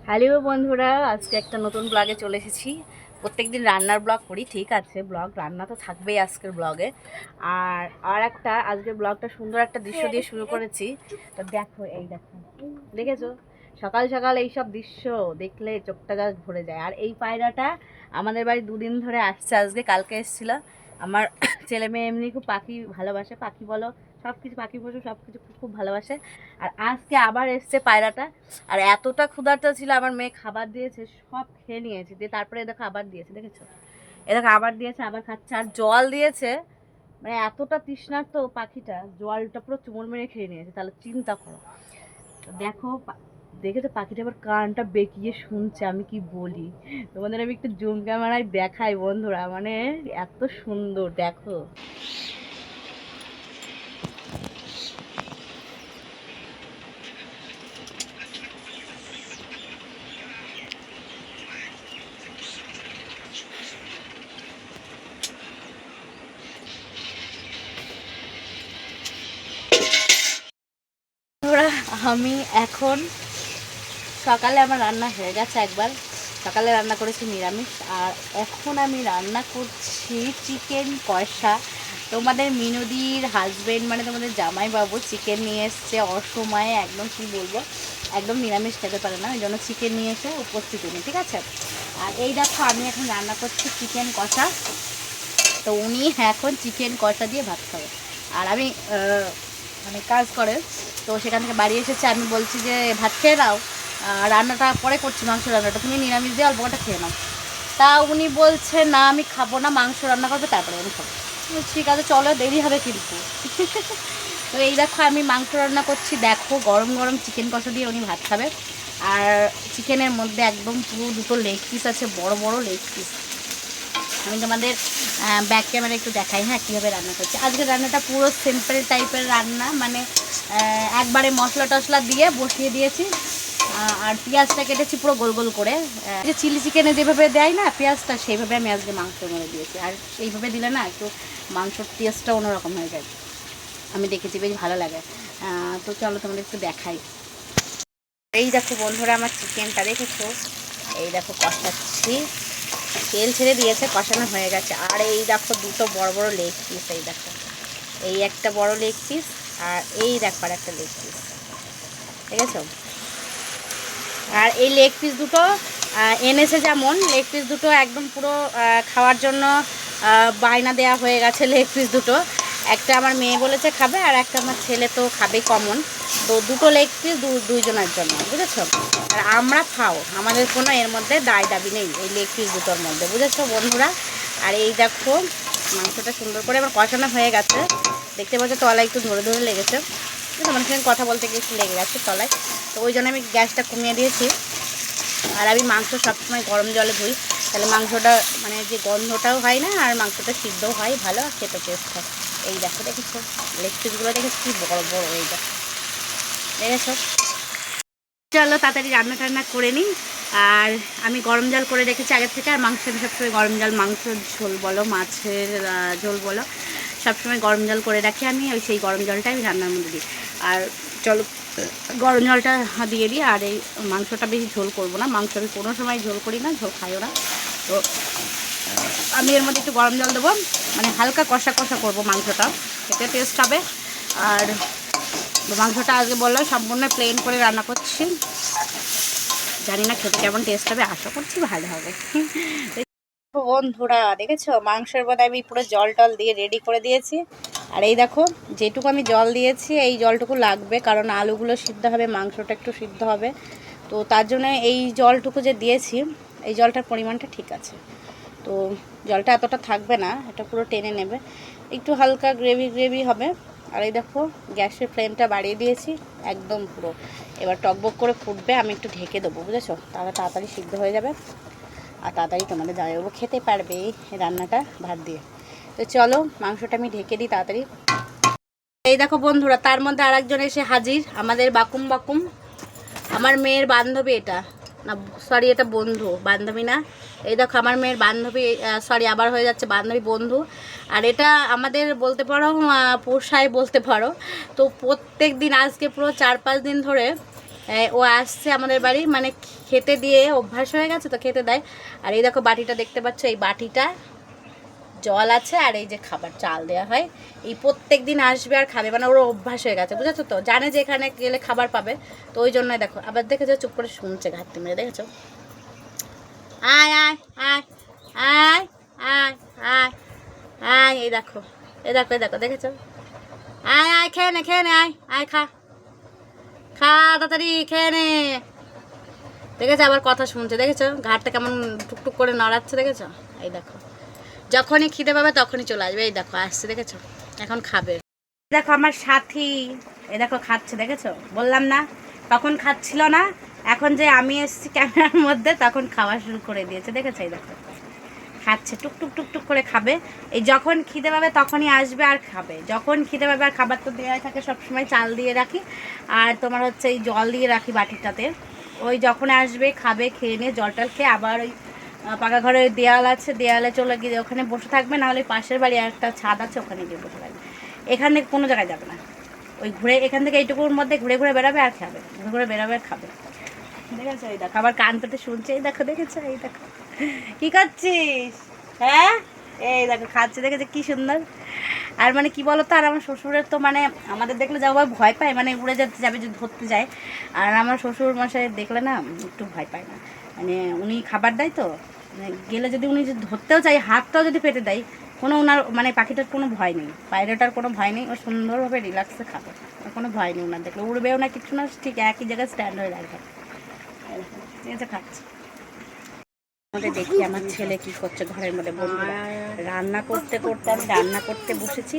Hello বন্ধুরা, আজকে একটা নতুন ব্লগে চলে এসেছি। প্রত্যেকদিন রান্নার ব্লগ করি, ঠিক আছে, ব্লগ রান্না তো থাকবেই আজকের ব্লগে। আর একটা আজকের ব্লগটা সুন্দর একটা দৃশ্য দিয়ে শুরু করেছি। তো দেখো, এই দেখো, দেখেছো? সকাল সকাল এইসব দৃশ্য দেখলে চোখটা জাস্ট ভরে যায়। আর এই পায়রাটা আমাদের বাড়ি দুদিন ধরে আসছে, আজকে কালকে এসেছিল। আমার ছেলে মেয়ে এমনি খুব পাখি ভালোবাসে, পাখি বলো সব কিছু, পাখি পশু সব কিছু খুব ভালোবাসে। আর আজকে আবার এসছে পায়রাটা। আর এতটা ক্ষুধার্ত ছিল, আমার মেয়ে খাবার দিয়েছে, সব খেয়ে নিয়েছে, দিয়ে তারপরে দেখো আবার দিয়েছে, দেখেছো? দেখো আবার দিয়েছে, আবার খাচ্ছে, আর জল দিয়েছে। মানে এতটা তৃষ্ণার্ত পাখিটা, জলটা পুরো চুমুর মেরে খেয়ে নিয়েছে, তাহলে চিন্তা করো। দেখো দেখেছো পাখিটা আবার কানটা বেঁকিয়ে শুনছে আমি কি বলি। তোমাদের আমি একটু জুম ক্যামেরায় দেখাই বন্ধুরা, মানে এত সুন্দর দেখো। বন্ধুরা, আমি এখন সকালে আমার রান্না হয়ে গেছে একবার, সকালে রান্না করেছি নিরামিষ। আর এখন আমি রান্না করছি চিকেন কষা। তোমাদের মিনুদির হাজবেন্ড মানে তোমাদের জামাইবাবু চিকেন নিয়ে এসছে অসময়ে, একদম কি বলবো, একদম নিরামিষ খেতে পারে না, ওই জন্য চিকেন নিয়ে এসে উপস্থিত উনি, ঠিক আছে। আর এই দেখো আমি এখন রান্না করছি চিকেন কষা। তো উনি এখন চিকেন কষা দিয়ে ভাত খাবে। আর আমি মানে কাজ করে, তো সেখান থেকে বাড়ি এসেছে, আমি বলছি যে ভাত খেয়ে নাও, রান্নাটা পরে করছি, মাংস রান্নাটা তুমি নিরামিষ দিয়ে অল্প কটা খেয়ে নাও। তা উনি বলছে না আমি খাবো না, মাংস রান্না করবে তারপরে আমি খাবো। ঠিক আছে চলো, দেরি হবে কিন্তু। তো এই দেখো আমি মাংস রান্না করছি, দেখো গরম গরম চিকেন কষা দিয়ে উনি ভাত খাবে। আর চিকেনের মধ্যে একদম পুরো দুটো লেগ পিস আছে, বড় বড় লেগ পিস। আমি তোমাদের ব্যাক ক্যামেরা একটু দেখাই, হ্যাঁ, কীভাবে রান্না করছি। আজকের রান্নাটা পুরো সিম্পল টাইপের রান্না, মানে একবারে মশলা টশলা দিয়ে বসিয়ে দিয়েছি। আর পেঁয়াজটা কেটেছি পুরো গোল গোল করে, যে চিলি চিকেনে যেভাবে দেয় না পেঁয়াজটা, সেইভাবে আমি আজকে মাংস মেরে দিয়েছি। আর এইভাবে দিলে না একটু মাংসর টেস্টটা অন্যরকম হয়ে যায়, আমি দেখেছি, বেশ ভালো লাগে। তো চলো তোমাদের একটু দেখাই। এই দেখো বন্ধুরা আমার চিকেনটা দেখেছো, এই দেখো কষাচ্ছি, তেল ছেড়ে দিয়েছে, কষানো হয়ে গেছে। আর এই দেখো দুটো বড় বড় লেগ পিস, এই দেখো, এই একটা বড় লেগ পিস, আর এই দেখো আর একটা লেগ পিস, ঠিক আছে। আর এই লেগ পিস দুটো এনেছে, যেমন লেগ পিস দুটো একদম পুরো খাওয়ার জন্য বায়না দেয়া হয়ে গেছে লেগ পিস দুটো। একটা আমার মেয়ে বলেছে খাবে, আর একটা আমার ছেলে তো খাবে কমন। তো দুটো লেগ পিস দুইজনের জন্য, বুঝেছো। আর আমরা খাও, আমাদের কোনো এর মধ্যে দায় দাবি নেই এই লেগ পিস দুটোর মধ্যে, বুঝেছো বন্ধুরা। আর এই দেখো মাংসটা সুন্দর করে আমার কষানো হয়ে গেছে, দেখতে পাচ্ছ তলায় একটু ধরে ধরে লেগেছে, আমার সঙ্গে কথা বলতে গিয়ে একটু লেগে গেছে তলায়, তো ওই জন্য আমি গ্যাসটা কমিয়ে দিয়েছি। আর আমি মাংস সবসময় গরম জলে ধুই, তাহলে মাংসটা মানে যে গন্ধটাও হয় না, আর মাংসটা সিদ্ধও হয় ভালো, আর খেতে টেস্ট হয়। এই দেখো দেখেছো লেগ পিসগুলো, দেখেছো কি বড় বড়, এই দেখো দেখেছো। চলো তাড়াতাড়ি রান্না টান্না করে নিই। আর আমি গরম জল করে রেখেছি আগের থেকে, আর মাংস আমি সবসময় গরম জল, মাংসের ঝোল বলো মাছের ঝোল বলো, সবসময় গরম জল করে রাখি আমি, ওই সেই গরম জলটা আমি রান্নার মধ্যে দিই। আর চলো গরম জলটা দিয়ে দিই। আর এই মাংসটা বেশি ঝোল করবো না, মাংস আমি কোনো সময় ঝোল করি না, ঝোল খাইও না। তো আমি এর মধ্যে একটু গরম জল দেবো, মানে হালকা কষা কষা করবো মাংসটা, এতে টেস্ট হবে। আর মাংসটা আজকে বললো সম্পূর্ণ প্লেন করে রান্না করছি, জানি না খেতে কেমন টেস্ট হবে, আশা করছি ভালো হবে। বন্ধুরা দেখেছো মাংসের মধ্যে আমি পুরো জল টল দিয়ে রেডি করে দিয়েছি। আর এই দেখো যেটুকু আমি জল দিয়েছি এই জলটুকু লাগবে, কারণ আলুগুলো সিদ্ধ হবে, মাংসটা একটু সিদ্ধ হবে, তো তার জন্য এই জলটুকু যে দিয়েছি এই জলটার পরিমাণটা ঠিক আছে। তো জলটা এতটা থাকবে না, এটা পুরো টেনে নেবে, একটু হালকা গ্রেভি গ্রেভি হবে। আর এই দেখো গ্যাসের ফ্লেমটা বাড়িয়ে দিয়েছি একদম পুরো, এবার টকবক করে ফুটবে, আমি একটু ঢেকে দেবো, বুঝেছো, তাহলে তাড়াতাড়ি সিদ্ধ হয়ে যাবে, আর তাড়াতাড়ি তোমাদের জামাইবাবু খেতে পারবে এই রান্নাটা ভাত দিয়ে। তো চলো মাংসটা আমি ঢেকে দিই তাড়াতাড়ি। এই দেখো বন্ধুরা তার মধ্যে আর একজন এসে হাজির, আমাদের বাকুম বাকুম, আমার মেয়ের বান্ধবী, এটা না সরি এটা বন্ধু, বান্ধবী না। এই দেখো আমার মেয়ের বান্ধবী, সরি আবার হয়ে যাচ্ছে বান্ধবী বন্ধু। আর এটা আমাদের বলতে পারো পোষায় বলতে পারো। তো প্রত্যেক দিন আজকে পুরো 4-5 দিন ধরে ও আসছে আমাদের বাড়ি, মানে খেতে দিয়ে অভ্যাস হয়ে গেছে তো, খেতে দেয়। আর এই দেখো বাটিটা দেখতে পাচ্ছ, এই বাটিটা জল আছে আর এই যে খাবার চাল দেওয়া হয়। এই প্রত্যেক দিন আসবে আর খাবে, মানে ওর অভ্যাস হয়ে গেছে, বুঝেছো তো, জানে যে এখানে গেলে খাবার পাবে, তো ওই জন্যই দেখো আবার দেখেছো চুপ করে শুনছে ঘাটতি মেরে, দেখেছো? আয় আয় আয় আয় আয় আয় আয়, এই দেখো এই দেখো এই দেখো, দেখেছো? আয় আয় খেয়ে নে আয় আয় খা খা তাড়াতাড়ি খেয়ে নে। দেখেছো আবার কথা শুনছে, দেখেছো ঘাটটা কেমন টুকটুক করে নড়াচ্ছে, দেখেছো? এই দেখো যখনই খিদে পাবে তখনই চলে আসবে, এই দেখো আসছে, দেখেছো? এখন খাবে। দেখো আমার সাথী, এই দেখো খাচ্ছে, দেখেছো? বললাম না তখন খাচ্ছিল না, এখন যে আমি এসেছি ক্যামেরার মধ্যে তখন খাওয়া শুরু করে দিয়েছে, দেখেছো? এই দেখো খাচ্ছে, টুকটুক টুকটুক করে খাবে। এই যখন খিদে পাবে তখনই আসবে আর খাবে, যখন খিদে পাবে। আর খাবার তো দেওয়াই থাকে সবসময়, চাল দিয়ে রাখি আর তোমার হচ্ছে এই জল দিয়ে রাখি বাটিটাতে। ওই যখন আসবে খাবে, খেয়ে নিয়ে জল টল খেয়ে আবার ওই পাকা ঘরের দেয়াল আছে, দেয়ালে চলে গিয়ে ওখানে বসে থাকবে, নাহলে পাশের বাড়ি একটা ছাদ আছে ওখানে গিয়ে বসে থাকবে। এখান থেকে কোনো জায়গায় যাবে না, ওই ঘুরে এখান থেকে এইটুকুর মধ্যে ঘুরে ঘুরে বেড়াবে আর খাবে, ঘুরে ঘুরে বেড়াবে আর খাবে, দেখেছো? এই দেখো আবার কান পেতে শুনছে, এই দেখো দেখেছো? এই দেখো কি করছিস, হ্যাঁ এই দেখো খাচ্ছে, দেখেছে কি সুন্দর। আর মানে কি বলতো, আর আমার শ্বশুরের তো মানে আমাদের দেখলে যাও ভয় পায়, মানে উড়ে যেতে যাবে যদি ধরতে যায়। আর আমার শ্বশুর মশাই দেখলে না একটু ভয় পায় না, মানে উনি খাবার দেয় তো, মানে গেলে যদি উনি যদি ধরতেও চাই হাতটাও যদি পেতে দেয়, কোনো ওনার মানে পাখিটার কোনো ভয় নেই, পায়রাটার কোনো ভয় নেই, ও সুন্দরভাবে রিল্যাক্সে খাবে, কোনো ভয় নেই ওনার দেখলে, উড়বেও না কিছু না, ঠিক একই জায়গায় স্ট্যান্ড হয়ে রাখবে, ঠিক আছে খাচ্ছে। দেখি আমার ছেলে কি করছে ঘরের মধ্যে, বন্ধুরা রান্না করতে করতে আমি রান্না করতে বসেছি,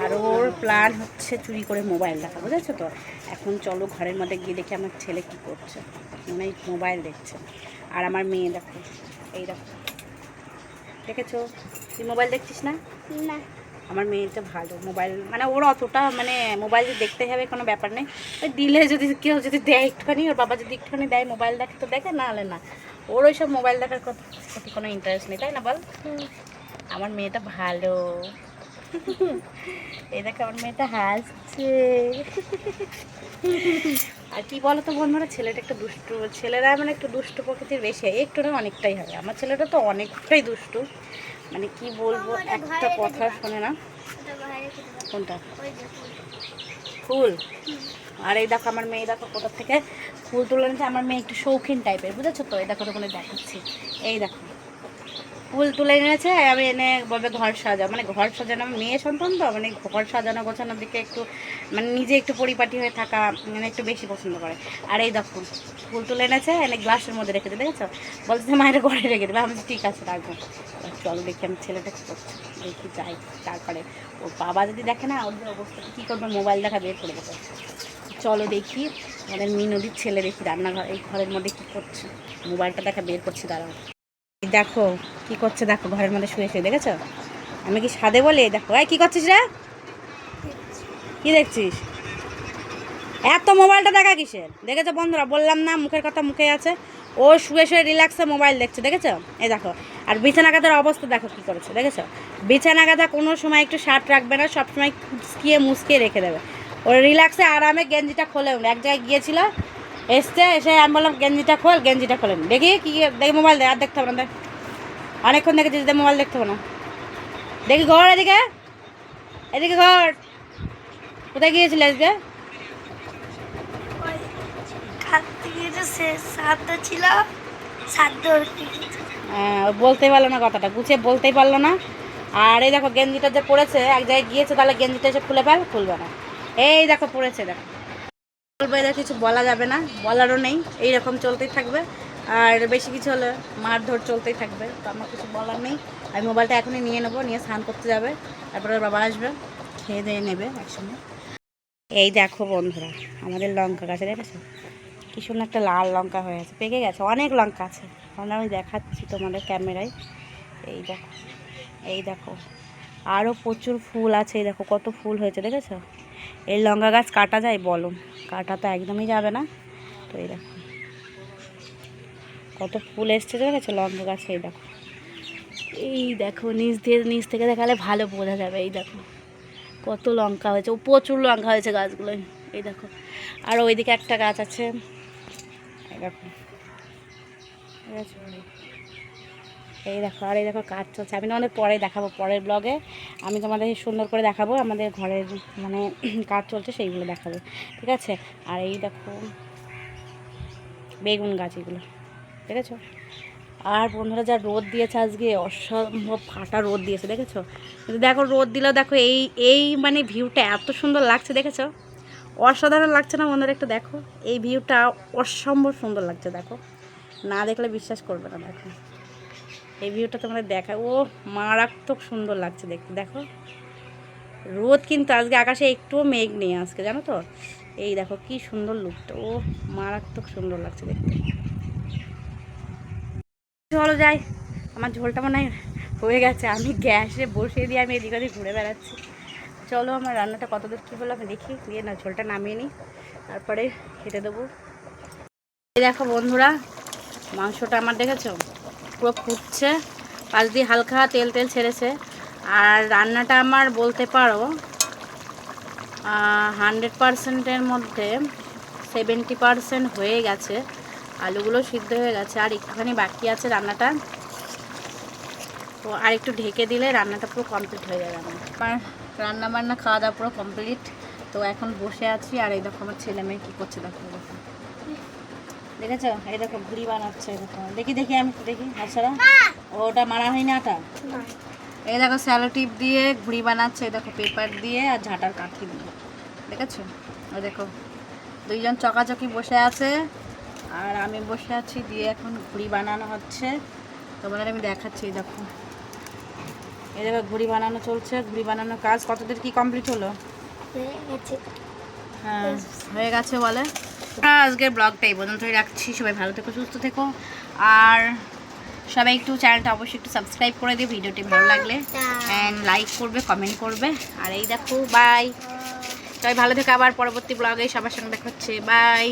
আর ওর প্ল্যান হচ্ছে চুরি করে মোবাইল দেখা, বুঝেছো তো? এখন চলো ঘরের মধ্যে গিয়ে দেখি আমার ছেলে কি করছে, মানে মোবাইল দেখছে। আর আমার মেয়ে দেখো, এই দেখো দেখেছো? তুই মোবাইল দেখছিস না? না, আমার মেয়েটা ভালো মোবাইল, মানে ওর অতটা মানে মোবাইল দেখতে হবে কোনো ব্যাপার নেই, ওই দিলে যদি কেউ যদি দেয় একটুখানি, ওর বাবা যদি একটুখানি দেয় মোবাইল দেখে তো দেখে, না হলে না, ওর ওই সব মোবাইল দেখার প্রতি কোনো ইন্টারেস্ট নেই, তাই না বল? আমার মেয়েটা ভালো। এই দেখো আমার মেয়েটা হাসছে। আর কি বলো তো বন্ধুরা, ছেলেটা একটু দুষ্টু, ছেলেরা মানে একটু দুষ্টু প্রকৃতির বেশি, একটু না অনেকটাই হবে, আমার ছেলেটা তো অনেকটাই দুষ্টু, মানে কি বলবো একটা কথা শোনে না। কোনটা? ফুল। আর এই দেখো আমার মেয়ে দেখো কোথা থেকে ফুল তুলে এনেছে, আমার মেয়ে একটু শৌখিন টাইপের, বুঝেছো তো? এই দেখো তোমাদের দেখাচ্ছি, এই দেখো ফুল তুলে এনেছে, আমি এনে বলবে ঘর সাজাও, মানে ঘর সাজানো, আমার মেয়ে সন্তান তো মানে ঘর সাজানো গোছানোর দিকে একটু মানে নিজে একটু পরিপাটি হয়ে থাকা মানে একটু বেশি পছন্দ করে। আর এই দেখো ফুল তুলে এনেছে, এনে গ্লাসের মধ্যে রেখে দেবে, দেখেছো? বলছে মায়ের ঘরে রেখে দেবে, আমি ঠিক আছে রাখবো। চলো দেখি আমি ছেলেটা কী করছে, দেখি যাই, তারপরে ওর বাবা যদি দেখে না ওদের অবস্থা কী করবে, মোবাইল দেখা বের করে দেবে। চলো দেখি আমাদের মিনুদির ছেলে, দেখি রান্নাঘর এই ঘরের মধ্যে কী করছে, মোবাইলটা দেখা বের করছে, দাঁড়াও দেখো কি করছে, দেখো ঘরের মধ্যে শুয়ে শুয়ে, দেখেছো? আমি কি সাদে বলে, দেখো এই কী করছিস রে, কি দেখছিস? এত মোবাইলটা দেখা কিসের, দেখেছো বন্ধুরা? বললাম না মুখের কথা মুখে আছে, ও শুয়ে শুয়ে রিল্যাক্সে মোবাইল দেখছে, দেখেছো? এই দেখো আর বিছানা গাদার অবস্থা দেখো কী করেছে, দেখেছো? বিছানা গাদা কোনো সময় একটু শার্ট রাখবে না, সবসময় কুচকিয়ে মুচকিয়ে রেখে দেবে, ওর রিল্যাক্সে আরামে গেঞ্জিটা খোলেও না। এক জায়গায় গিয়েছিল, এসছে, এসে আমি বললাম গেঞ্জিটা খোল, গেঞ্জিটা খোলেন, দেখি কি দেখি মোবাইল দেখ, আর দেখতে হবে না, অনেকক্ষণ দেখেছিস, মোবাইল দেখতে হবে না, দেখি ঘর, এদিকে এদিকে ঘর, কোথায় গিয়েছিলে আজকে? বলতেই পারলো না কথাটা, গুছিয়ে বলতেই পারলো না। আর এই দেখো গেঞ্জিটা যে পড়েছে, এক জায়গায় গিয়েছে, তাহলে গেঞ্জিটা এসে খুলে ফেল, খুলবে না, এই দেখো পড়েছে, দেখো বলবো, এদের কিছু বলা যাবে না, বলারও নেই, এইরকম চলতেই থাকবে। আর বেশি কিছু হলে মারধর চলতেই থাকবে, তো আমার কিছু বলার নেই। আমি মোবাইলটা এখনই নিয়ে নেবো, নিয়ে স্নান করতে যাবে, তারপরে বাবা আসবে, খেয়ে দিয়ে নেবে একসঙ্গে। এই দেখো বন্ধুরা আমাদের লঙ্কা গাছে, দেখেছো কি সুন্দর একটা লাল লঙ্কা হয়ে আছে, পেকে গেছে, অনেক লঙ্কা আছে, আমি দেখাচ্ছি তোমাদের ক্যামেরায়। এই দেখো এই দেখো আরও প্রচুর ফুল আছে, এই দেখো কত ফুল হয়েছে, দেখেছো? এই লঙ্কা গাছ কাটা যায় বলো? কাটা তো একদমই যাবে না। তো এই দেখো কত ফুল এসছে, দেখেছো লঙ্কা গাছে? এই দেখো, এই দেখো নিচ থেকে দেখালে ভালো বোঝা যাবে, এই দেখো কত লঙ্কা হয়েছে, ও প্রচুর লঙ্কা হয়েছে গাছগুলোয়, এই দেখো। আর ওইদিকে একটা গাছ আছে, দেখো ঠিক আছে, এই দেখো। আর এই দেখো কাজ চলছে, আমি তোমাদের পরে দেখাবো, পরের ব্লগে আমি তোমাদের সুন্দর করে দেখাবো আমাদের ঘরের মানে কাজ চলছে সেইগুলো দেখাবো, ঠিক আছে। আর এই দেখো বেগুন গাছ এগুলো, ঠিক আছে। আর বন্ধুরা যা রোদ দিয়েছে আজকে, অসম্ভব ফাটা রোদ দিয়েছে, দেখেছো। কিন্তু দেখো রোদ দিলেও দেখো এই এই মানে ভিউটা এত সুন্দর লাগছে, দেখেছো, অসাধারণ লাগছে না বন্ধুরা? একটু দেখো এই ভিউটা, অসম্ভব সুন্দর লাগছে, দেখো না দেখলে বিশ্বাস করবে না। দেখো এই ভিউটা তোমরা দেখা, ও মারাত্মক সুন্দর লাগছে দেখতে। দেখো রোদ কিন্তু আজকে আকাশে একটুও মেঘ নেই আজকে, জানো তো। এই দেখো কি সুন্দর লুকটা, ও মারাত্মক সুন্দর লাগছে দেখতে। চলো যাই, আমার ঝোলটা মনে হয় হয়ে গেছে, আমি গ্যাসে বসিয়ে দিয়ে আমি এদিক ওদিক ঘুরে বেড়াচ্ছি। চলো আমার রান্নাটা কতদূর কী হলো আমি দেখি, দিয়ে না ঝোলটা নামিয়ে নিই, তারপরে খেতে দেবো। এই দেখো বন্ধুরা মাংসটা আমার দেখেছো পুরো ফুটছে, পাশ দিয়ে হালকা তেল তেল ছেড়েছে। আর রান্নাটা আমার বলতে পারো 100%-এর মধ্যে 70% হয়ে গেছে, আলুগুলো সিদ্ধ হয়ে গেছে, আর একটুখানি বাকি আছে রান্নাটা। তো আর একটু ঢেকে দিলে রান্নাটা পুরো কমপ্লিট হয়ে যাবে। আমার রান্না বান্না খাওয়া দাওয়া পুরো কমপ্লিট। তো এখন বসে আছি, আর এই দেখো আমার ছেলে মেয়ে কী করছে দেখো, দেখেছো এই দেখো ঘুড়ি বানাচ্ছে, দেখো দেখি দেখি আমি দেখি আচ্ছা ওটা মারা হয় না আটা। এই দেখো স্যালো টিপ দিয়ে ঘুড়ি বানাচ্ছে, দেখো পেপার দিয়ে আর ঝাঁটার কাঠি দিয়ে, দেখেছো। ওই দেখো দুইজন চকাচকি বসে আছে আর আমি বসে আছি, দিয়ে এখন ঘুড়ি বানানো হচ্ছে, তোমাদের আমি দেখাচ্ছি। দেখো এই দেখো ঘুড়ি বানানো চলছে, ঘুড়ি বানানোর কাজ কতদূর কি কমপ্লিট হলো? হ্যাঁ হয়ে গেছে বলে। আজকের ব্লগটা এই পর্যন্তই রাখছি, সবাই ভালো থেকো সুস্থ থেকো, আর সবাই একটু চ্যানেলটা অবশ্যই একটু সাবস্ক্রাইব করে দিও ভিডিওটি ভালো লাগলে, অ্যান্ড লাইক করবে, কমেন্ট করবে। আর এই দেখো বাই, সবাই ভালো থেকো, আবার পরবর্তী ব্লগে সবার সঙ্গে দেখা হচ্ছে, বাই।